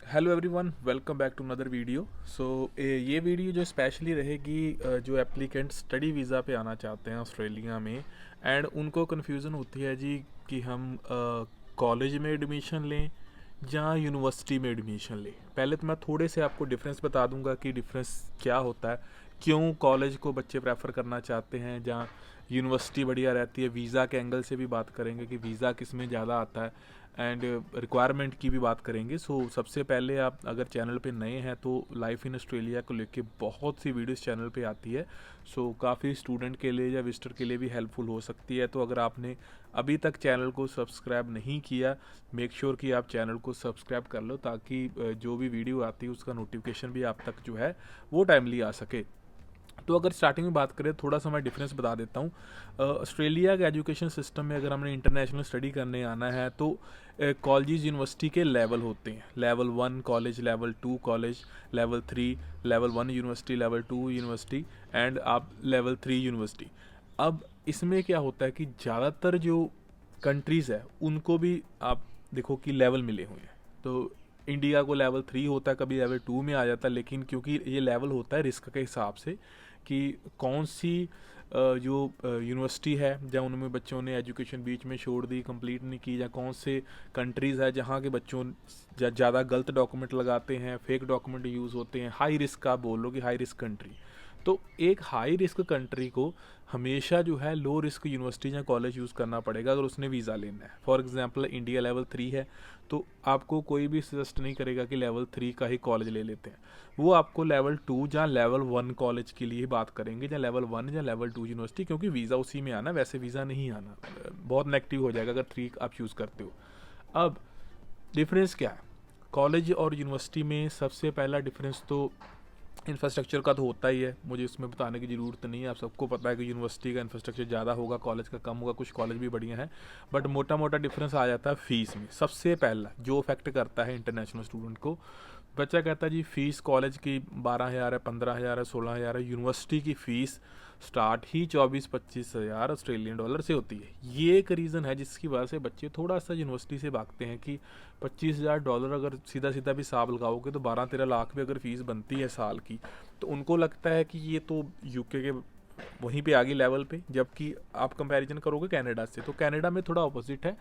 Hello everyone, welcome back to another video. ये video जो specially रहेगी जो एप्लीकेंट स्टडी वीज़ा पे आना चाहते हैं ऑस्ट्रेलिया में एंड उनको कन्फ्यूज़न होती है जी कि हम कॉलेज में एडमिशन लें या यूनिवर्सिटी में एडमिशन लें। पहले तो मैं थोड़े से आपको डिफरेंस बता दूंगा कि डिफरेंस क्या होता है, क्यों कॉलेज को बच्चे प्रेफर करना चाहते हैं जहाँ यूनिवर्सिटी बढ़िया रहती है। वीज़ा के एंगल से भी बात करेंगे कि वीज़ा किस में ज़्यादा आता है एंड रिक्वायरमेंट की भी बात करेंगे। सबसे पहले आप अगर चैनल पे नए हैं तो लाइफ इन ऑस्ट्रेलिया को लेके बहुत सी वीडियोस चैनल पे आती है। काफ़ी स्टूडेंट के लिए या विजिटर के लिए भी हेल्पफुल हो सकती है। तो अगर आपने अभी तक चैनल को सब्सक्राइब नहीं किया, मेक श्योर कि आप चैनल को सब्सक्राइब कर लो ताकि जो भी वीडियो आती है उसका नोटिफिकेशन भी आप तक जो है वो टाइमली आ सके। तो अगर स्टार्टिंग में बात करें, थोड़ा सा मैं डिफरेंस बता देता हूँ। ऑस्ट्रेलिया के एजुकेशन सिस्टम में अगर हमने इंटरनेशनल स्टडी करने आना है तो कॉलेज यूनिवर्सिटी के लेवल होते हैं। Level 1 college, level 2 college, level 3, level 1 university, level 2 university and आप लेवल 3 यूनिवर्सिटी। अब इसमें क्या होता है कि ज़्यादातर जो कंट्रीज़ है उनको भी आप देखो कि लेवल मिले हुए हैं। तो इंडिया को लेवल 3 होता है, कभी लेवल 2 में आ जाता है, लेकिन क्योंकि ये लेवल होता है रिस्क के हिसाब से कि कौन सी जो यूनिवर्सिटी है जहाँ उनमें बच्चों ने एजुकेशन बीच में छोड़ दी, कंप्लीट नहीं की, या कौन से कंट्रीज़ है जहाँ के बच्चों ज़्यादा गलत डॉक्यूमेंट लगाते हैं, फेक डॉक्यूमेंट यूज़ होते हैं। हाई रिस्क का बोल लो कि हाई रिस्क कंट्री। तो एक हाई रिस्क कंट्री को हमेशा जो है लो रिस्क यूनिवर्सिटी या कॉलेज यूज़ करना पड़ेगा अगर उसने वीज़ा लेना है। फॉर एग्जांपल इंडिया लेवल 3 है तो आपको कोई भी सजेस्ट नहीं करेगा कि लेवल 3 का ही कॉलेज ले लेते हैं। वो आपको लेवल 2 या लेवल 1 कॉलेज के लिए बात करेंगे, या लेवल 1 या लेवल 2 यूनिवर्सिटी, क्योंकि वीज़ा उसी में आना, वैसे वीज़ा नहीं आना। बहुत नेगेटिव हो जाएगा अगर 3 आप चूज़ करते हो। अब डिफरेंस क्या है कॉलेज और यूनिवर्सिटी में? सबसे पहला डिफरेंस तो इंफ्रास्ट्रक्चर का तो होता ही है, मुझे इसमें बताने की ज़रूरत नहीं है। आप सबको पता है कि यूनिवर्सिटी का इंफ्रास्ट्रक्चर ज़्यादा होगा, कॉलेज का कम होगा। कुछ कॉलेज भी बढ़िया हैं, बट मोटा मोटा डिफरेंस आ जाता है फ़ीस में। सबसे पहला जो अफेक्ट करता है इंटरनेशनल स्टूडेंट को, बच्चा कहता है जी फ़ीस कॉलेज की 12,000 है, 15,000 है, 16,000 है। यूनिवर्सिटी की फ़ीस स्टार्ट ही 24-25 हज़ार ऑस्ट्रेलियन डॉलर से होती है। ये एक रीज़न है जिसकी वजह से बच्चे थोड़ा सा यूनिवर्सिटी से भागते हैं कि 25,000 डॉलर अगर सीधा सीधा भी हिसाब लगाओगे तो 12-13 लाख भी अगर फ़ीस बनती है साल की, तो उनको लगता है कि ये तो यूके के वहीं पे आगे लेवल पे। जबकि आप कंपैरिजन करोगे कनाडा से, तो कनाडा में थोड़ा अपोजिट है।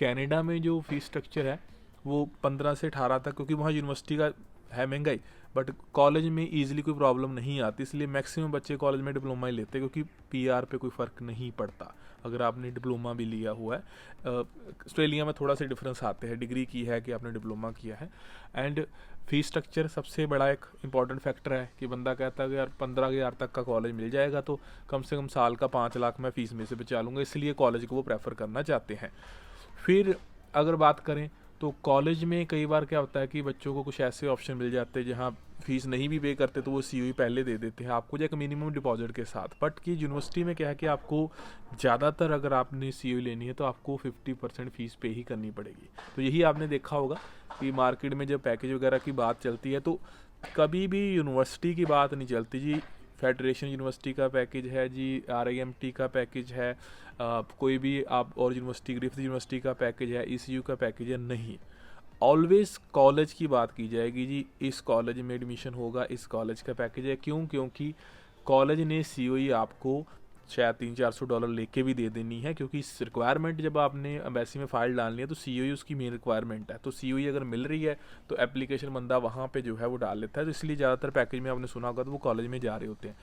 कनाडा में जो फीस स्ट्रक्चर है वो 15 से 18 तक, क्योंकि वहाँ यूनिवर्सिटी का है महंगाई, बट कॉलेज में ईजिली कोई प्रॉब्लम नहीं आती, इसलिए मैक्सिमम बच्चे कॉलेज में डिप्लोमा ही लेते हैं, क्योंकि पीआर पे कोई फ़र्क नहीं पड़ता अगर आपने डिप्लोमा भी लिया हुआ है। ऑस्ट्रेलिया में थोड़ा सा डिफरेंस आते हैं, डिग्री की है कि आपने डिप्लोमा किया है। एंड फीस स्ट्रक्चर सबसे बड़ा एक इंपॉर्टेंट फैक्टर है कि बंदा कहता है कि यार 15,000 तक का कॉलेज मिल जाएगा तो कम से कम साल का 5 लाख मैं फ़ीस में से बचा लूँगा, इसलिए कॉलेज को वो प्रेफर करना चाहते हैं। फिर अगर बात करें तो कॉलेज में कई बार क्या होता है कि बच्चों को कुछ ऐसे ऑप्शन मिल जाते हैं जहाँ फीस नहीं भी पे करते तो वो सीयूई पहले दे देते हैं आपको, जो एक मिनिमम डिपॉजिट के साथ। बट कि यूनिवर्सिटी में क्या है कि आपको ज़्यादातर अगर आपने सीयूई लेनी है तो आपको 50% फ़ीस पे ही करनी पड़ेगी। तो यही आपने देखा होगा कि मार्केट में जब पैकेज वगैरह की बात चलती है तो कभी भी यूनिवर्सिटी की बात नहीं चलती जी। फेडरेशन यूनिवर्सिटी का पैकेज है जी, आरआईएमटी का पैकेज है, कोई भी आप और यूनिवर्सिटी, ग्रिफ्थ यूनिवर्सिटी का पैकेज है, ईसीयू का पैकेज है, नहीं। ऑलवेज कॉलेज की बात की जाएगी जी, इस कॉलेज में एडमिशन होगा, इस कॉलेज का पैकेज है। क्यों? क्योंकि कॉलेज ने सीओई आपको शायद 300-400 डॉलर लेके भी दे देनी है, क्योंकि इस रिक्वायरमेंट जब आपने एम्बेसी में फ़ाइल डालनी है तो सीओई उसकी मेन रिक्वायरमेंट है। तो सीओई अगर मिल रही है तो एप्लीकेशन बंदा वहाँ पे जो है वो डाल लेता है, तो इसलिए ज़्यादातर पैकेज में आपने सुना होगा तो वो कॉलेज में जा रहे होते हैं।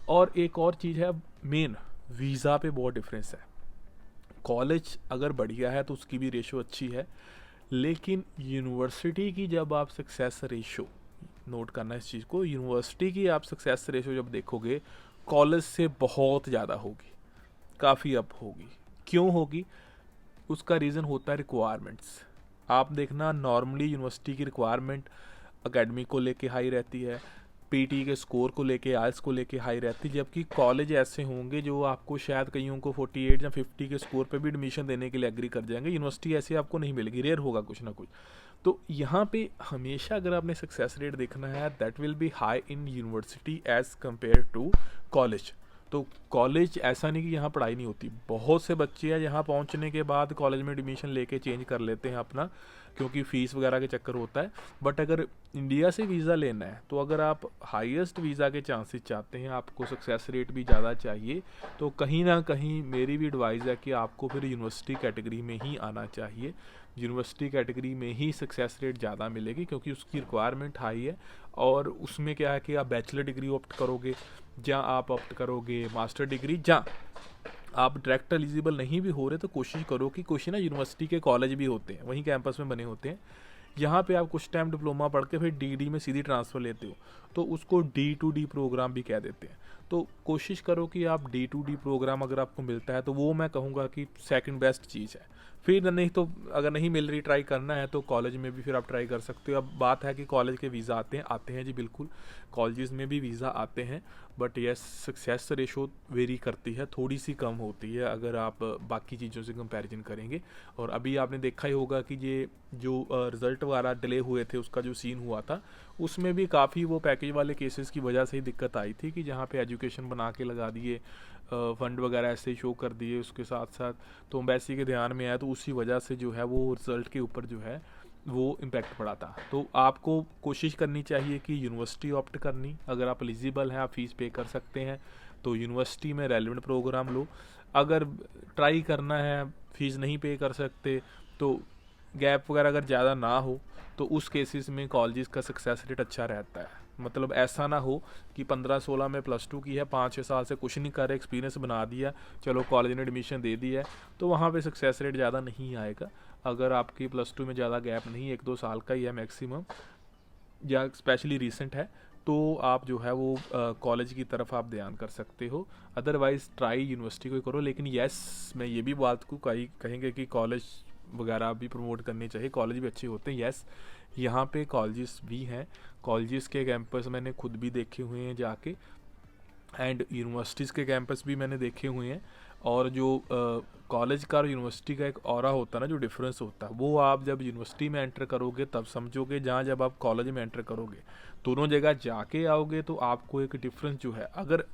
और एक और चीज़ है, मेन वीज़ा पे बहुत डिफरेंस है। कॉलेज अगर बढ़िया है तो उसकी भी रेशो अच्छी है, लेकिन यूनिवर्सिटी की जब आप सक्सेस रेशो, नोट करना इस चीज़ को, यूनिवर्सिटी की आप सक्सेस रेशो जब देखोगे कॉलेज से बहुत ज़्यादा होगी, काफ़ी अप होगी। क्यों होगी? उसका रीज़न होता है रिक्वायरमेंट्स। आप देखना नॉर्मली यूनिवर्सिटी की रिक्वायरमेंट एकेडमिक को लेके हाई रहती है, पीटी के स्कोर को लेके, आइल्स को लेके हाई रहती है, जबकि कॉलेज ऐसे होंगे जो आपको शायद कईयों को 48 या 50 के स्कोर पे भी एडमिशन देने के लिए एग्री कर जाएंगे। यूनिवर्सिटी ऐसी आपको नहीं मिलेगी, रेयर होगा कुछ ना कुछ। तो यहाँ पे हमेशा अगर आपने सक्सेस रेट देखना है, that will be high in university as compared to college. तो कॉलेज ऐसा नहीं कि यहाँ पढ़ाई नहीं होती, बहुत से बच्चे हैं यहाँ पहुँचने के बाद कॉलेज में एडमिशन लेके चेंज कर लेते हैं अपना, क्योंकि फ़ीस वगैरह के चक्कर होता है। बट अगर इंडिया से वीज़ा लेना है तो अगर आप हाईएस्ट वीज़ा के चांसेस चाहते हैं, आपको सक्सेस रेट भी ज़्यादा चाहिए, तो कहीं ना कहीं मेरी भी एडवाइस है कि आपको फिर यूनिवर्सिटी कैटेगरी में ही आना चाहिए। यूनिवर्सिटी कैटेगरी में ही सक्सेस रेट ज़्यादा मिलेगी, क्योंकि उसकी रिक्वायरमेंट हाई है। और उसमें क्या है कि आप बैचलर डिग्री ऑप्ट करोगे, या आप ऑप्ट करोगे मास्टर डिग्री, या आप डायरेक्ट एलिजिबल नहीं भी हो रहे तो कोशिश करो कि कुछ ना यूनिवर्सिटी के कॉलेज भी होते हैं, वहीं कैंपस में बने होते हैं, यहाँ पे आप कुछ टाइम डिप्लोमा पढ़ के फिर डी में सीधी ट्रांसफ़र लेते हो, तो उसको D2D प्रोग्राम भी कह देते हैं। तो कोशिश करो कि आप D2D प्रोग्राम अगर आपको मिलता है तो वो मैं कहूँगा कि सेकंड बेस्ट चीज़ है। फिर नहीं तो अगर नहीं मिल रही, ट्राई करना है तो कॉलेज में भी फिर आप ट्राई कर सकते हो। अब बात है कि कॉलेज के वीज़ा आते हैं जी, बिल्कुल कॉलेजेस में भी वीज़ा आते हैं, but yes success ratio very करती है, थोड़ी सी कम होती है अगर आप बाकी चीज़ों से कंपैरिजन करेंगे। और अभी आपने देखा ही होगा कि ये जो रिज़ल्ट वाला डिले हुए थे उसका जो सीन हुआ था, उसमें भी काफ़ी वो पैकेज वाले केसेस की वजह से ही दिक्कत आई थी कि जहाँ पे एजुकेशन बना के लगा दिए, फ़ंड वगैरह ऐसे ही शो कर दिए उसके साथ साथ, तो एम्बेसी के ध्यान में आया, तो उसी वजह से जो है वो रिज़ल्ट के ऊपर जो है वो इम्पैक्ट पड़ा था। तो आपको कोशिश करनी चाहिए कि यूनिवर्सिटी ऑप्ट करनी, अगर आप एलिजिबल हैं, आप फ़ीस पे कर सकते हैं तो यूनिवर्सिटी में रेलिवेंट प्रोग्राम लो। अगर ट्राई करना है, फ़ीस नहीं पे कर सकते, तो गैप वगैरह अगर ज़्यादा ना हो तो उस केसेस में कॉलेजेस का सक्सेस रेट अच्छा रहता है। मतलब ऐसा ना हो कि 15-16 में +2 की है, 5-6 साल से कुछ नहीं कर रहे, एक्सपीरियंस बना दिया, चलो कॉलेज ने एडमिशन दे दिया है, तो वहाँ पे सक्सेस रेट ज़्यादा नहीं आएगा। अगर आपकी +2 में ज़्यादा गैप नहीं, 1-2 साल का ही है मैक्सिमम, या स्पेशली रीसेंट है, तो आप जो है वो कॉलेज की तरफ आप ध्यान कर सकते हो। अदरवाइज़ ट्राई यूनिवर्सिटी को करो। लेकिन येस, मैं ये भी बात को कहेंगे कि कॉलेज वगैरह भी प्रमोट करनी चाहिए, कॉलेज भी अच्छे होते हैं। येस, यहाँ पे कॉलेजेस भी हैं, कॉलेजेस के कैंपस मैंने खुद भी देखे हुए हैं जाके, एंड यूनिवर्सिटीज़ के कैंपस भी मैंने देखे हुए हैं। और जो कॉलेज का और यूनिवर्सिटी का एक ऑरा होता है ना, जो डिफरेंस होता है, वो आप जब यूनिवर्सिटी में एंटर करोगे तब समझोगे, जहाँ जब आप कॉलेज में एंटर करोगे, दोनों जगह जाके आओगे तो आपको एक डिफरेंस जो है, अगर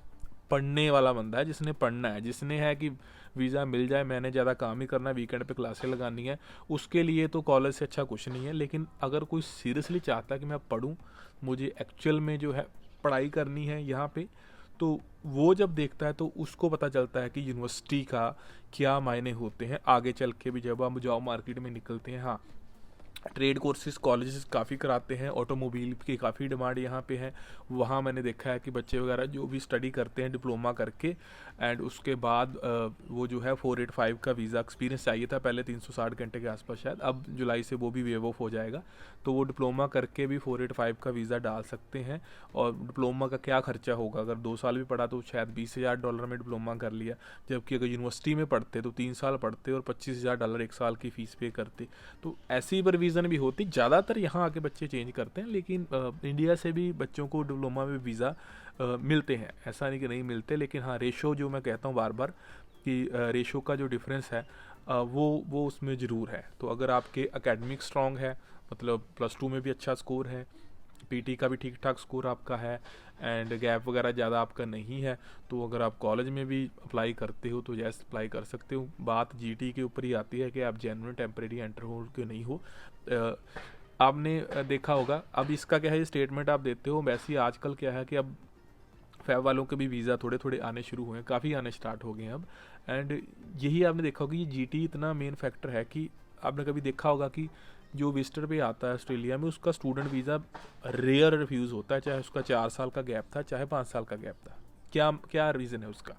पढ़ने वाला बंदा है, जिसने पढ़ना है, जिसने है कि वीज़ा मिल जाए, मैंने ज़्यादा काम ही करना है, वीकेंड पे क्लासें लगानी है, उसके लिए तो कॉलेज से अच्छा कुछ नहीं है। लेकिन अगर कोई सीरियसली चाहता है कि मैं पढ़ूँ, मुझे एक्चुअल में जो है पढ़ाई करनी है यहाँ पे, तो वो जब देखता है तो उसको पता चलता है कि यूनिवर्सिटी का क्या मायने होते हैं आगे चल के भी, जब हम जॉब मार्केट में निकलते हैं। हाँ, ट्रेड कोर्सेज कॉलेजेस काफ़ी कराते हैं, ऑटोमोबाइल की काफ़ी डिमांड यहाँ पे है। वहाँ मैंने देखा है कि बच्चे वगैरह जो भी स्टडी करते हैं डिप्लोमा करके, एंड उसके बाद वो जो है 485 का वीज़ा एक्सपीरियंस चाहिए था पहले, 360 घंटे के आसपास शायद, अब जुलाई से वो भी वेव ऑफ हो जाएगा, तो वो डिप्लोमा करके भी 485 का वीज़ा डाल सकते हैं। और डिप्लोमा का क्या खर्चा होगा, अगर 2 साल भी पढ़ा तो शायद $20,000 में डिप्लोमा कर लिया, जबकि अगर यूनिवर्सिटी में पढ़ते तो 3 साल पढ़ते और $25,000 1 साल की फ़ीस पे करते। तो ऐसी रीज़न भी होती, ज़्यादातर यहाँ आके बच्चे चेंज करते हैं, लेकिन इंडिया से भी बच्चों को डिप्लोमा में वीज़ा मिलते हैं, ऐसा नहीं कि नहीं मिलते। लेकिन हाँ, रेशो जो मैं कहता हूँ बार बार कि रेशो का जो डिफरेंस है वो उसमें ज़रूर है। तो अगर आपके एकेडमिक स्ट्रॉन्ग है, मतलब +2 में भी अच्छा स्कोर है, पीटी का भी ठीक ठाक स्कोर आपका है, एंड गैप वगैरह ज़्यादा आपका नहीं है, तो अगर आप कॉलेज में भी अप्लाई करते हो तो जैसे अप्लाई कर सकते हो। बात जीटी के ऊपर ही आती है कि आप जेन्युइन टेम्परेरी एंटर हो कि नहीं हो। आपने देखा होगा, अब इसका क्या है, ये स्टेटमेंट आप देते हो, वैसे ही आजकल क्या है कि अब फैब वालों के भी वीज़ा थोड़े थोड़े आने शुरू हुए हैं, काफ़ी आने स्टार्ट हो गए हैं अब। एंड यही आपने देखा होगा, ये जीटी इतना मेन फैक्टर है कि आपने कभी देखा होगा कि जो विजिटर पे आता है ऑस्ट्रेलिया में, उसका स्टूडेंट वीज़ा रेयर रिफ्यूज़ होता है, चाहे उसका 4 साल का गैप था, चाहे 5 साल का गैप था। क्या क्या रीज़न है उसका?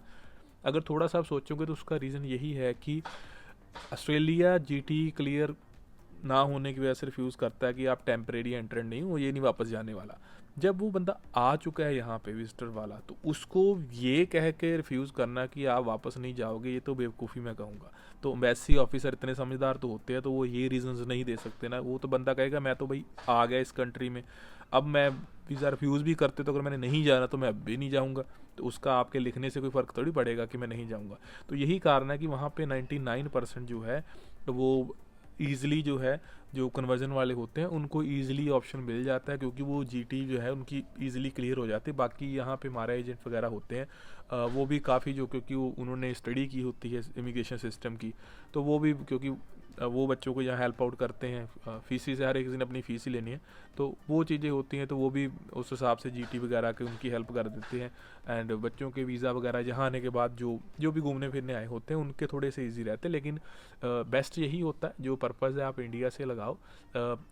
अगर थोड़ा सा आप सोचोगे तो उसका रीज़न यही है कि ऑस्ट्रेलिया जीटी क्लियर ना होने की वजह से रिफ्यूज़ करता है कि आप टेम्परेरी एंट्रेंट नहीं हो, ये नहीं वापस जाने वाला। जब वो बंदा आ चुका है यहाँ पे विजिटर वाला, तो उसको ये कह के रिफ्यूज़ करना कि आप वापस नहीं जाओगे, ये तो बेवकूफ़ी मैं कहूँगा। तो एम्बेसी ऑफिसर इतने समझदार तो होते हैं, तो वो ये रीजंस नहीं दे सकते ना। वो तो बंदा कहेगा मैं तो भाई आ गया इस कंट्री में, अब मैं वीज़ा रिफ्यूज़ भी करते तो अगर मैंने नहीं जाना तो मैं अब भी नहीं जाऊँगा, तो उसका आपके लिखने से कोई फ़र्क थोड़ी पड़ेगा कि मैं नहीं जाऊँगा। तो यही कारण है कि वहाँ पे 99% जो है वो ईज़िली जो है जो कन्वर्जन वाले होते हैं उनको ईज़िली ऑप्शन मिल जाता है, क्योंकि वो जीटी जो है उनकी ईज़िली क्लियर हो जाती है। बाकी यहाँ पे हमारा एजेंट वगैरह होते हैं, वो भी काफ़ी जो, क्योंकि वो उन्होंने स्टडी की होती है इमिग्रेशन सिस्टम की, तो वो भी क्योंकि वो बच्चों को यहाँ हेल्प आउट करते हैं, फीस से हर एक दिन अपनी फ़ीस ही लेनी है, तो वो चीज़ें होती हैं, तो वो भी उस हिसाब से जीटी वगैरह के उनकी हेल्प कर देते हैं। एंड बच्चों के वीज़ा वगैरह यहाँ आने के बाद जो जो भी घूमने फिरने आए होते हैं उनके थोड़े से ईजी रहते हैं, लेकिन बेस्ट यही होता है, जो पर्पज़ है आप इंडिया से लगाओ।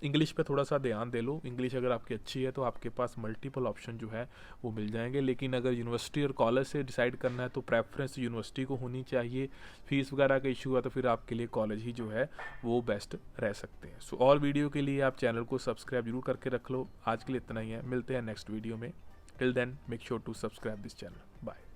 इंग्लिश पे थोड़ा सा ध्यान दे लो, इंग्लिश अगर आपकी अच्छी है तो आपके पास मल्टीपल ऑप्शन जो है वो मिल जाएंगे। लेकिन अगर यूनिवर्सिटी और कॉलेज से डिसाइड करना है तो प्रेफरेंस यूनिवर्सिटी को होनी चाहिए। फीस वगैरह का इशू है तो फिर आपके लिए कॉलेज ही जो है वो बेस्ट रह सकते हैं। सो और वीडियो के लिए आप चैनल को सब्सक्राइब जरूर करके रख लो। आज के लिए इतना ही है, मिलते हैं नेक्स्ट वीडियो में। Till then make sure to subscribe this channel. Bye.